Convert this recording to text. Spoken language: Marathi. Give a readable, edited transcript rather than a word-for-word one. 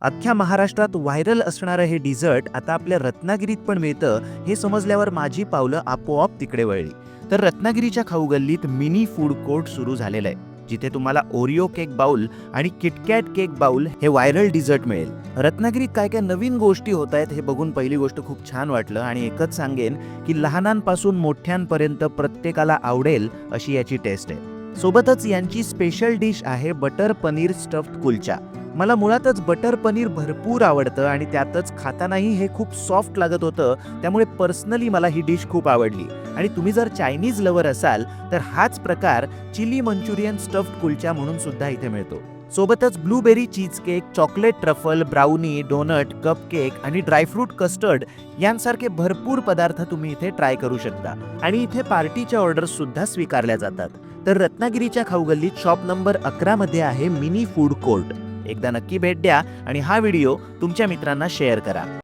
अख्ख्या महाराष्ट्रात व्हायरल असणारं हे डिझर्ट आता आपल्या रत्नागिरीत पण मिळतं हे समजल्यावर माझी पावलं आपोआप तिकडे वळली. तर रत्नागिरीच्या खाऊ गल्लीत मिनी फूड कोर्ट सुरू झालेलं आहे, जिथे तुम्हाला ओरिओ केक बाउल आणि किटकॅट केक बाउल हे व्हायरल डिझर्ट मिळेल. रत्नागिरीत काय काय नवीन गोष्टी होत आहेत हे बघून पहिली गोष्ट खूप छान वाटलं आणि एकच सांगेन की लहानांपासून मोठ्यांपर्यंत प्रत्येकाला आवडेल अशी याची टेस्ट आहे. सोबतच यांची स्पेशल डिश आहे बटर पनीर स्टफ्ड कुलचा. मला मुळातच बटर पनीर भरपूर आवडतं आणि त्यातच खातानाही हे खूप सॉफ्ट लागत होतं, त्यामुळे पर्सनली मला ही डिश खूप आवडली. आणि तुम्ही जर चायनीज लवर असाल तर हाच प्रकार चिली मंचुरियन स्टफ्ड कुलचा म्हणून सुद्धा इथे मिळतो. सोबतच blueberry cheese cake, chocolate truffle, brownie, donut, cup cake आणि ड्रायफ्रूट कस्टर्ड यांसारखे भरपूर पदार्थ तुम्ही इथे ट्राय करू शकता. आणि इथे पार्टीच्या ऑर्डर्स सुद्धा स्वीकारल्या जातात. तर रत्नागिरीच्या खाऊगल्लीत शॉप नंबर 11 मध्ये आहे मिनी फूड कोर्ट. एकदा नक्की भेट द्या आणि हा व्हिडिओ तुमच्या मित्रांना शेअर करा.